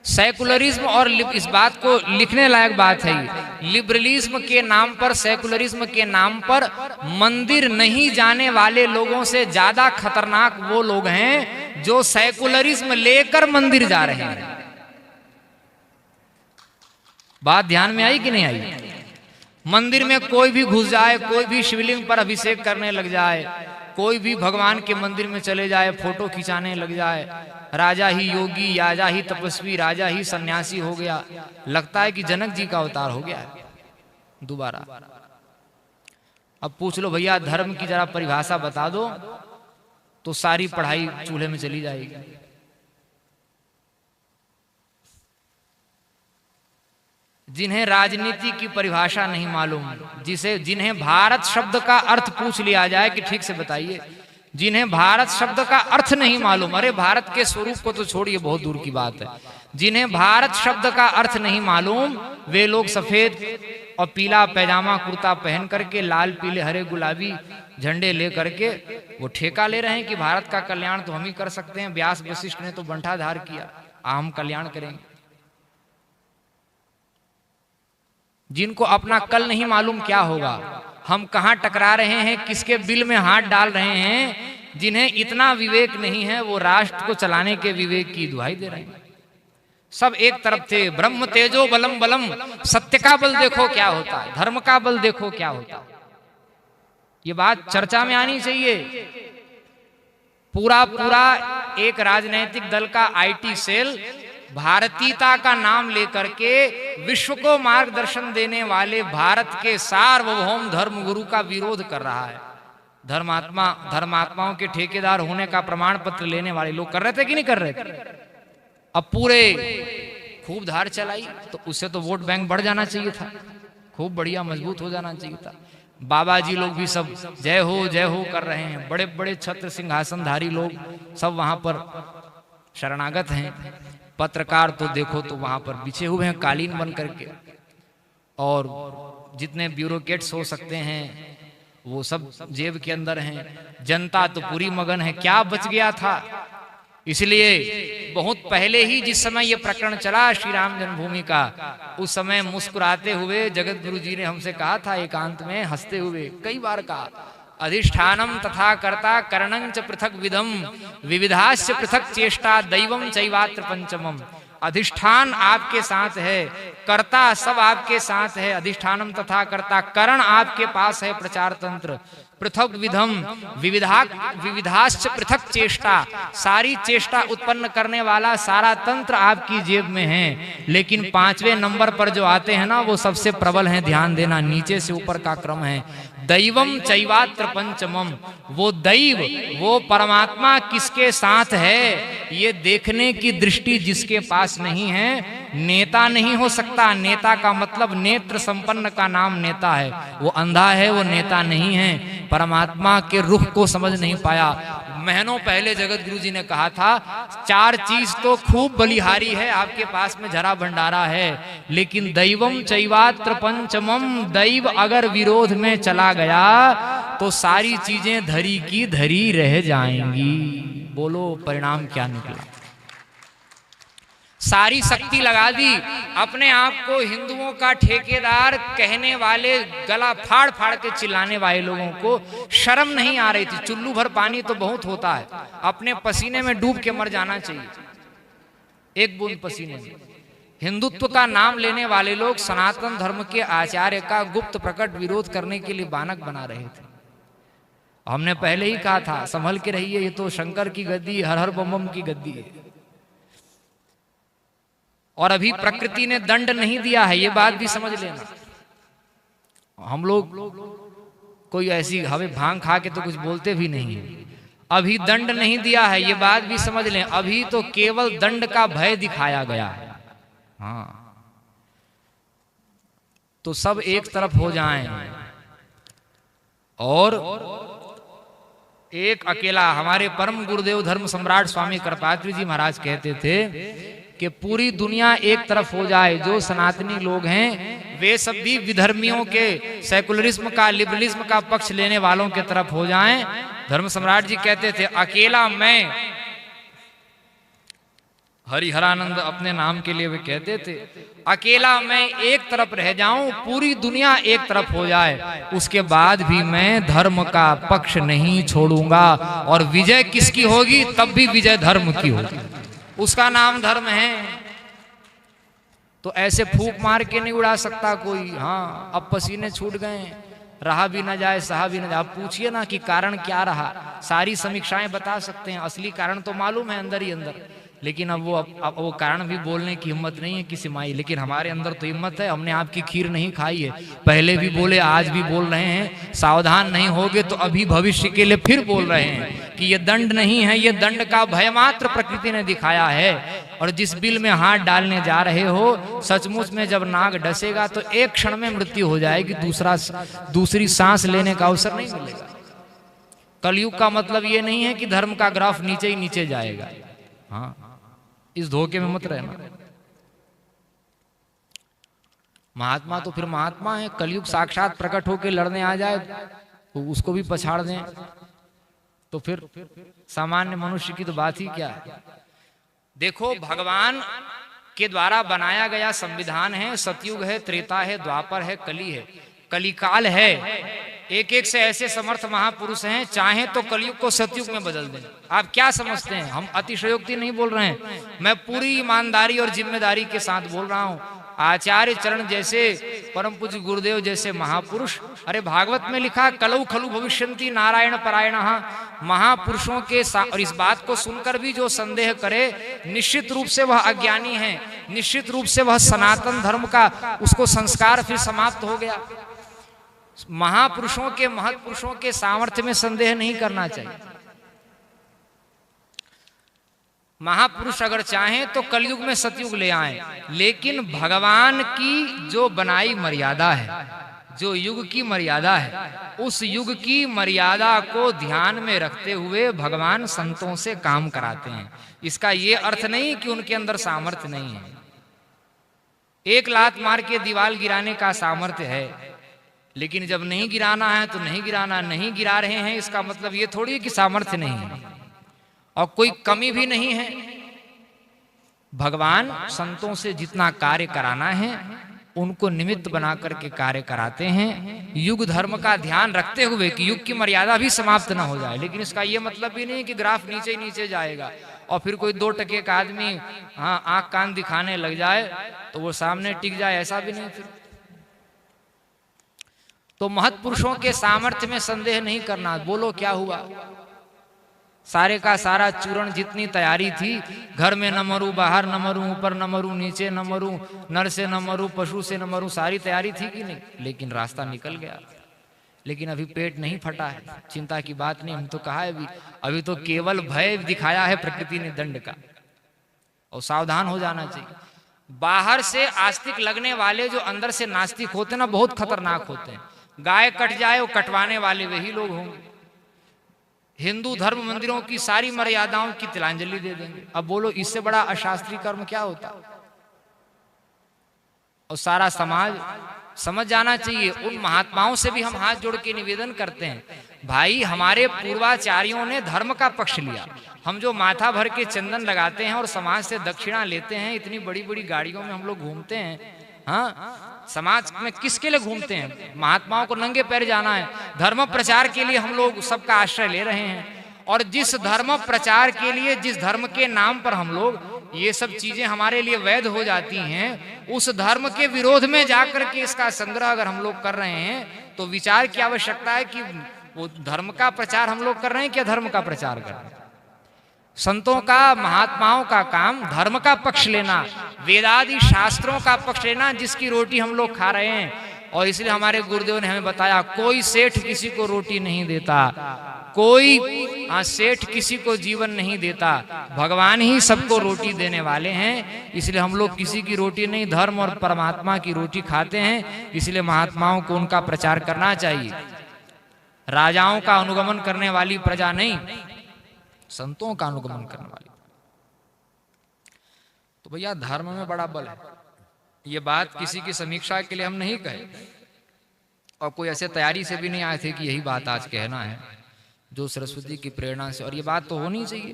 Secularism और इस बात को लिखने लायक बात है, लिबरलिज्म के नाम पर, सेकुलरिज्म के नाम पर मंदिर नहीं जाने वाले लोगों से ज्यादा खतरनाक वो लोग हैं जो सेकुलरिज्म लेकर मंदिर जा रहे हैं। बात ध्यान में आई कि नहीं आई? मंदिर में कोई भी घुस जाए, कोई भी शिवलिंग पर अभिषेक करने लग जाए, कोई भी भगवान के मंदिर में चले जाए, फोटो खिंचाने लग जाए, राजा ही योगी, राजा ही तपस्वी, राजा ही सन्यासी हो गया, लगता है कि जनक जी का अवतार हो गया है दोबारा। अब पूछ लो भैया धर्म की जरा परिभाषा बता दो, तो सारी पढ़ाई चूल्हे में चली जाएगी। जिन्हें राजनीति की परिभाषा नहीं मालूम, जिन्हें भारत शब्द का अर्थ पूछ लिया जाए कि ठीक से बताइए, जिन्हें भारत शब्द का अर्थ नहीं मालूम, अरे भारत के स्वरूप को तो छोड़िए, बहुत दूर की बात है, जिन्हें भारत शब्द का अर्थ नहीं मालूम, वे लोग सफेद और पीला पैजामा कुर्ता पहन करके, लाल पीले हरे गुलाबी झंडे ले करके वो ठेका ले रहे हैं कि भारत का कल्याण तो हम ही कर सकते हैं, व्यास वशिष्ठ ने तो बंटाधार किया, हम कल्याण करेंगे। जिनको अपना कल नहीं मालूम क्या होगा, हम कहां टकरा रहे हैं, किसके बिल में हाथ डाल रहे हैं, जिन्हें इतना विवेक नहीं है, वो राष्ट्र को चलाने के विवेक की दुहाई दे रहे हैं। सब एक तरफ थे, ब्रह्म तेजो बलम बलम, सत्य का बल देखो क्या होता है, धर्म का बल देखो क्या होता है। ये बात चर्चा में आनी चाहिए। पूरा एक राजनीतिक दल का आईटी सेल भारतीयता का नाम लेकर के विश्व को मार्गदर्शन देने वाले भारत के सार्वभौम धर्म गुरु का विरोध कर रहा है। धर्मात्माओं के ठेकेदार होने का प्रमाण पत्र लेने वाले लोग कर रहे थे कि नहीं कर रहे थे? अब पूरे खूब धार चलाई, तो उससे तो वोट बैंक बढ़ जाना चाहिए था, खूब बढ़िया मजबूत हो जाना चाहिए था। बाबा जी लोग भी सब जय हो कर रहे हैं, बड़े बड़े छत्र सिंहासनधारी लोग सब वहां पर शरणागत हैं। पत्रकार तो देखो तो वहां पर बिछे हुए हैं कालीन बन करके, और जितने ब्यूरोक्रेट्स हो सकते हैं वो सब जेब के अंदर हैं। जनता तो पूरी मगन है, क्या बच गया था। इसलिए बहुत पहले ही जिस समय ये प्रकरण चला श्री राम जन्मभूमि का, उस समय मुस्कुराते हुए जगत गुरु जी ने हमसे कहा था, एकांत में हंसते हुए कई बार कहा, अधिष्ठानम तथा कर्ता करणं च पृथक विदम विविधास्य पृथक चेष्टा दैवम चैवात्र पंचमम। अधिष्ठान आपके साथ है, कर्ता सब आपके साथ है, अधिष्ठानम तथा कर्ता, करण आपके पास है प्रचार तंत्र, पृथक विधम विविधाश्च पृथक चेष्टा, सारी चेष्टा उत्पन्न करने वाला सारा तंत्र आपकी जेब में है। लेकिन 5वें नंबर पर जो आते हैं ना, वो सबसे प्रबल हैं, ध्यान देना, नीचे से ऊपर का क्रम है। दैवम चैवात्र पंचमम, वो दैव, वो परमात्मा किसके साथ है, ये देखने की दृष्टि जिसके पास नहीं है, नेता नहीं हो सकता। नेता का मतलब नेत्र संपन्न का नाम नेता है, वो अंधा है, वो नेता नहीं है। परमात्मा के रुख को समझ नहीं पाया। महीनों पहले जगत गुरु जी ने कहा था, 4 चीज तो खूब बलिहारी है, आपके पास में जरा भंडारा है, लेकिन दैवम चैवात्र पंचमम, दैव अगर विरोध में चला गया तो सारी चीजें धरी की धरी रह जाएंगी। बोलो परिणाम क्या निकला? सारी शक्ति लगा दी, अपने आप को हिंदुओं का ठेकेदार कहने वाले, गला फाड़ फाड़ के चिल्लाने वाले लोगों को शर्म नहीं आ रही थी। चुल्लू भर पानी तो बहुत होता है, अपने पसीने में डूब के मर जाना चाहिए, एक बूंद पसीने में। हिंदुत्व का नाम लेने वाले लोग सनातन धर्म के आचार्य का गुप्त प्रकट विरोध करने के लिए बानक बना रहे थे। हमने पहले ही कहा था, संभल के रहिए, ये तो शंकर की गद्दी, हर हर बम बम की गद्दी है। और अभी प्रकृति ने दंड नहीं दिया है, ये बात भी समझ लेना। हम लोग कोई ऐसी हमें भांग खा के तो कुछ बोलते भी नहीं है, अभी दंड नहीं दिया है, ये बात भी समझ लें। अभी तो केवल दंड का भय दिखाया गया है। हाँ, तो सब एक तरफ हो जाएं और एक अकेला। हमारे परम गुरुदेव धर्म सम्राट स्वामी कृपात्री जी महाराज कहते थे कि पूरी दुनिया एक तरफ हो जाए, जो सनातनी लोग हैं वे सब भी विधर्मियों के, सेकुलरिज्म का, लिबरलिज्म का पक्ष लेने वालों के तरफ हो जाएं। धर्म सम्राट जी कहते थे, अकेला मैं हरिहरानंद अपने नाम के लिए वे कहते थे, अकेला मैं एक तरफ रह जाऊं, पूरी दुनिया एक तरफ हो जाए, उसके बाद भी मैं धर्म का पक्ष नहीं छोड़ूंगा, और विजय किसकी होगी, तब भी विजय धर्म की होगी, उसका नाम धर्म है। तो ऐसे फूंक मार के नहीं उड़ा सकता कोई। हाँ, अब पसीने छूट गए, रहा भी ना जाए सहा भी ना जाए। आप पूछिए ना कि कारण क्या रहा, सारी समीक्षाएं बता सकते हैं, असली कारण तो मालूम है अंदर ही अंदर, लेकिन अब वो कारण भी बोलने की हिम्मत नहीं है किसी माई। लेकिन हमारे अंदर तो हिम्मत है, हमने आपकी खीर नहीं खाई है, पहले भी बोले आज भी बोल रहे हैं, सावधान नहीं होगे तो अभी भविष्य के लिए फिर बोल रहे हैं कि ये दंड नहीं है, ये दंड का भय मात्र प्रकृति ने दिखाया है। और जिस बिल में हाथ डालने जा रहे हो, सचमुच में जब नाग डसेगा तो एक क्षण में मृत्यु हो जाएगी, दूसरी सांस लेने का अवसर नहीं मिलेगा। कलयुग का मतलब ये नहीं है कि धर्म का ग्राफ नीचे ही नीचे जाएगा। हाँ, इस धोखे में मत रहना। महात्मा तो फिर महात्मा है, कलयुग साक्षात प्रकट होकर लड़ने आ जाए तो उसको भी पछाड़ दें, तो फिर सामान्य मनुष्य की तो बात ही क्या है। देखो, भगवान के द्वारा बनाया गया संविधान है, सतयुग है, त्रेता है, द्वापर है, कली है, कलिकाल है। एक एक से ऐसे समर्थ महापुरुष हैं, चाहे तो कलयुग को सतयुग में बदल दें। आप क्या समझते हैं, हम अतिशयोक्ति नहीं बोल रहे हैं, मैं पूरी ईमानदारी और जिम्मेदारी के साथ बोल रहा हूं। आचार्य चरण जैसे, परम पूज्य गुरुदेव जैसे महापुरुष, अरे भागवत में लिखा कलौ खलु भविष्यन्ति नारायण परायणः, महापुरुषों के और इस बात को सुनकर भी जो संदेह करे, निश्चित रूप से वह अज्ञानी है, निश्चित रूप से वह सनातन धर्म का उसको संस्कार फिर समाप्त हो गया। महापुरुषों के, महत्पुरुषों के सामर्थ्य में संदेह नहीं करना चाहिए। महापुरुष अगर चाहें तो कलयुग में सतयुग ले आएं, लेकिन भगवान की जो बनाई मर्यादा है, जो युग की मर्यादा है, उस युग की मर्यादा को ध्यान में रखते हुए भगवान संतों से काम कराते हैं। इसका ये अर्थ नहीं कि उनके अंदर सामर्थ्य नहीं है। एक लात मार के दीवार गिराने का सामर्थ्य है, लेकिन जब नहीं गिराना है तो नहीं गिराना, नहीं गिरा रहे हैं इसका मतलब ये थोड़ी है कि सामर्थ्य नहीं है और कोई कमी भी नहीं है। भगवान संतों से जितना कार्य कराना है उनको निमित्त बना करके कार्य कराते हैं, युग धर्म का ध्यान रखते हुए कि युग की मर्यादा भी समाप्त ना हो जाए। लेकिन इसका ये मतलब भी नहीं कि ग्राफ नीचे ही नीचे जाएगा और फिर कोई 2 टके का आदमी हाँ आंख कान दिखाने लग जाए तो वो सामने टिक जाए, ऐसा भी नहीं। फिर तो महत्पुरुषों के सामर्थ्य में संदेह नहीं करना। बोलो क्या हुआ, सारे का सारा चूर्ण, जितनी तैयारी थी, घर में न मरूं, बाहर न मरूं, ऊपर न मरूं, नीचे न मरूं, नर से न मरूं, पशु से न मरूं, सारी तैयारी थी कि नहीं, लेकिन रास्ता निकल गया। लेकिन अभी पेट नहीं फटा है, चिंता की बात नहीं। हम तो कहा है अभी तो केवल भय दिखाया है प्रकृति ने दंड का, और सावधान हो जाना चाहिए। बाहर से आस्तिक लगने वाले जो अंदर से नास्तिक होते हैं ना, बहुत खतरनाक होते हैं। गाय कट जाए वो कटवाने वाले वही लोग होंगे। हिंदू धर्म मंदिरों की सारी मर्यादाओं की तिलांजलि दे देंगे। अब बोलो इससे बड़ा अशास्त्रीय कर्म क्या होता। और सारा समाज समझ जाना चाहिए। उन महात्माओं से भी हम हाथ जोड़ के निवेदन करते हैं, भाई हमारे पूर्वाचार्यों ने धर्म का पक्ष लिया। हम जो माथा भर के चंदन लगाते हैं और समाज से दक्षिणा लेते हैं, इतनी बड़ी बड़ी गाड़ियों में हम लोग घूमते हैं, हाँ समाज में किसके लिए घूमते हैं? महात्माओं को नंगे पैर जाना है, धर्म प्रचार के लिए हम लोग सबका आश्रय ले रहे हैं। और जिस धर्म प्रचार के लिए, जिस धर्म के नाम पर हम लोग ये सब चीजें हमारे लिए वैध हो जाती हैं, उस धर्म के विरोध में जाकर के इसका संग्रह अगर हम लोग कर रहे हैं तो विचार की आवश्यकता है कि वो धर्म का प्रचार हम लोग कर रहे हैं क्या धर्म का प्रचार कर रहे हैं? संतों का, महात्माओं का काम धर्म का पक्ष लेना, वेदादि शास्त्रों का पक्ष लेना, जिसकी रोटी हम लोग खा रहे हैं। और इसलिए हमारे गुरुदेव ने हमें बताया, कोई सेठ किसी को रोटी नहीं देता, कोई सेठ किसी को जीवन नहीं देता, भगवान ही सबको रोटी देने वाले हैं। इसलिए हम लोग किसी की रोटी नहीं, धर्म और परमात्मा की रोटी खाते हैं। इसलिए महात्माओं को उनका प्रचार करना चाहिए। राजाओं का अनुगमन करने वाली प्रजा नहीं, संतों का अनुगमन करने वाली। तो भैया धर्म में बड़ा बल है। ये बात किसी की समीक्षा के लिए हम नहीं कहे, और कोई ऐसे तैयारी से भी नहीं आए थे कि यही बात आज कहना है, जो सरस्वती की प्रेरणा से। और ये बात तो होनी चाहिए।